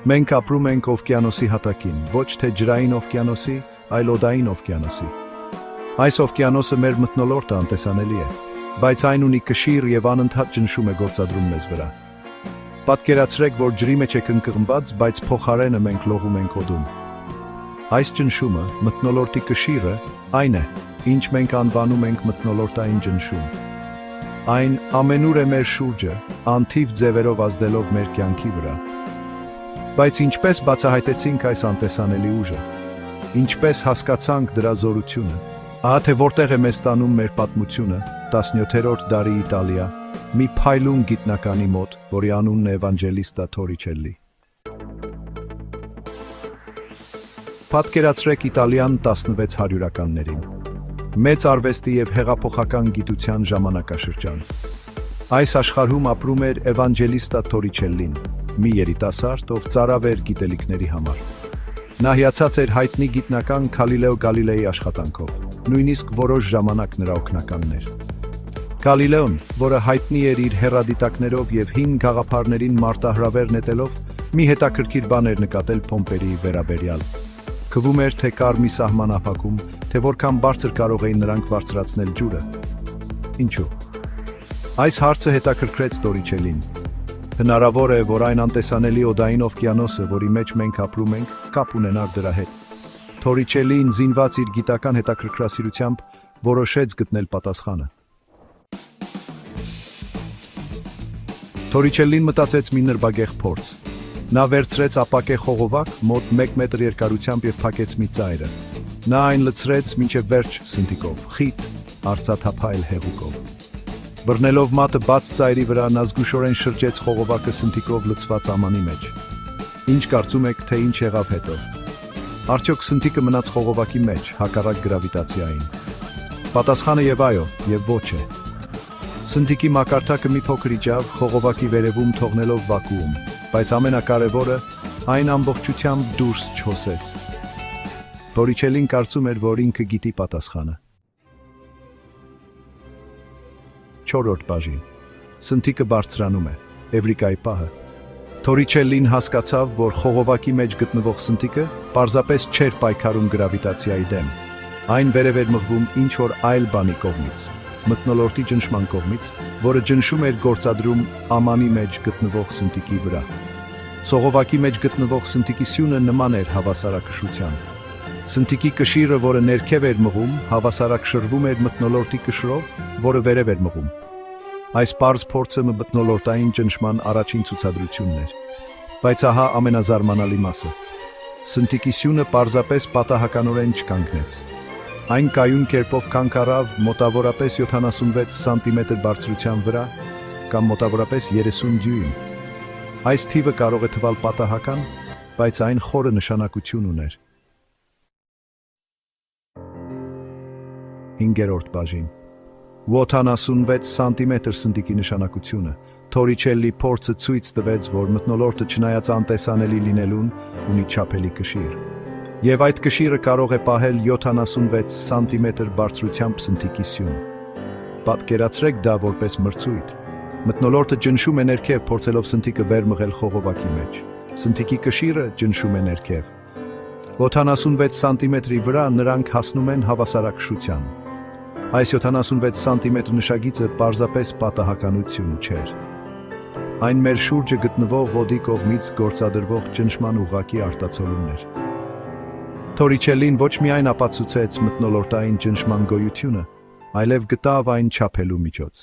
Մենք ապրում ենք օվկիանոսի հատակին, ոչ թե ջրային օվկիանոսի, այլ օդային օվկիանոսի։ Այս օվկիանոսը մեր մթնոլորտը անտեսանելի է, բայց այն ունի կշիռ եւ անընդհատ ճնշում է գործադրում մեզ վրա։ Պատկերացրեք, որ ջրի մեջ եք ընկղմված, բայց փոխարենը մենք լողում ենք օդում։ Այս ճնշումը, մթնոլորտի կշիռը, այն է, ինչ մենք անվանում ենք մթնոլորտային ճնշում։ Այն ամենուր է մեր շուրջը, անթիվ ձևերով ազդելով մեր կյանքի վրա։ Բայց ինչպես բացահայտեցինք այս անտեսանելի ուժը, ինչպես հասկացանք դրա զորությունը, ահա թե որտեղ է մեզ տանում մեր պատմությունը, 17-րդ դարի Իտալիա, մի փայլուն գիտնականի մոտ, որի անունն է Էվանջելիստա Թորիչելլի։ Պատկերացրեք Իտալիան 1600-ականներին, մեծ արվեստի և հեղափոխական գիտության ժամանակաշրջան։ Այս աշխարհում ապրում էր Էվանջելիստա Թորիչելլին, մի երիտասարդ, ով ծարավ էր գիտելիքների համար։ Նա հիացած էր հայտնի գիտնական Գալիլեո Գալիլեի աշխատանքով, նույնիսկ որոշ ժամանակ նրա օգնականն էր։ Գալիլեոն, որը հայտնի էր իր հեռադիտակներով և հին գաղափարներին մարտահրավեր նետելով, մի հետաքրքիր բան էր նկատել Փոմպեիի վերաբերյալ։ Քվում էր, թե կար մի սահմանափակում, թե որքան բարձր կարող էին նրանք բարձրացնել ջուրը։ Ինչու՞։ Այս հարցը հետաքրքրեց Թորիչելլին։ Հնարավոր է, որ այն անտեսանելի օդային օվկիանոսը, որի մեջ մենք ապրում ենք, կապ ունենար դրա հետ։ Թորիչելլին, զինված իր գիտական հետաքրքրասիրությամբ, որոշեց գտնել պատասխանը։ Թորիչելլին մտածեց մի նրբագեղ փորձ։ Նա վերցրեց ապակե խողովակ, մոտ 1 մետր երկարությամբ և փակեց մի ծայրը։ Նա այն լցրեց մինչև վերջ սնտիկով, խիտ, արծաթափայլ հեղուկով։ Բռնելով մատը բաց ծայրի վրա, նա զգուշորեն շրջեց խողովակը սնտիկով լցված ամանի մեջ։ Ինչ կարծում եք, թե ինչ եղավ հետո։ Արդյոք սնտիկը մնաց խողովակի մեջ, հակառակ գրավիտացիային։ Պատասխանը եւ այո, եւ ոչ է։ Սնտիկի մակարդակը մի փոքր իջավ, խողովակի վերևում թողնելով վակուում, բայց ամենակարևորը, այն ամբողջությամբ դուրս չհոսեց։ Թորիչելլին կարծում էր, որ ինքը գիտի պատասխանը։ 4-րդ բաժին։ Սնտիկը բարձրանում է, Էվրիկայի պահը։ Թորիչելլին հասկացավ, որ խողովակի մեջ գտնվող սնտիկը պարզապես չէր պայքարում գրավիտացիայի դեմ։ Այն վերև էր մղվում ինչ-որ այլ բանի կողմից, մթնոլորտի ճնշման կողմից, որը ճնշում էր գործադրում ամանի մեջ գտնվող սնտիկի վրա։ Խողովակի մեջ գտնվող սնտիկի սյունը նման էր հավասարակշռության։ Սնտիկի կշիռը, որը ներքև էր մղում, հավասարակշռվում էր մթնոլորտի կշռով, որը վերև էր մղում։ Այս պարզ փորձը մթնոլորտային ճնշման առաջին ցուցադրությունն էր։ Բայց ահա ամենազարմանալի մասը։ Սնտիկի սյունը պարզապես պատահականորեն չկանգնեց։ Այն կայուն կերպով կանգ առավ մոտավորապես 76 սանտիմետր բարձրության վրա, կամ մոտավորապես 30 դյույմ։ Այս թիվը կարող է թվալ պատահական, բայց այն խորը նշանակություն ուներ։ 5-րդ բաժին։ 76 սանտիմետր սնտիկի նշանակությունը։ Թորիչելլի փորձը ցույց տվեց, որ մթնոլորտը չնայած անտեսանելի լինելուն, ունի չափելի կշիռ։ Եվ այդ կշիռը կարող է պահել 76 սանտիմետր բարձրությամբ սնտիկի սյուն։ Պատկերացրեք դա որպես մրցույթ։ Մթնոլորտը ճնշում է ներքև, փորձելով սնտիկը վեր մղել խողովակի մեջ։ Սնտիկի կշիռը ճնշում է ներքև։ 76 սանտիմետրի վրա նրանք հասնում են հավասարակշռության։ Այս 76 սանտիմետր նշագիծը պարզապես պատահականություն չէր։ Այն մեր շուրջը գտնվող օդի կողմից գործադրվող ճնշման ուղղակի արտացոլումն էր։ Թորիչելլին ոչ միայն ապացուցեց մթնոլորտային ճնշման գոյությունը, այլև գտավ այն չափելու միջոց։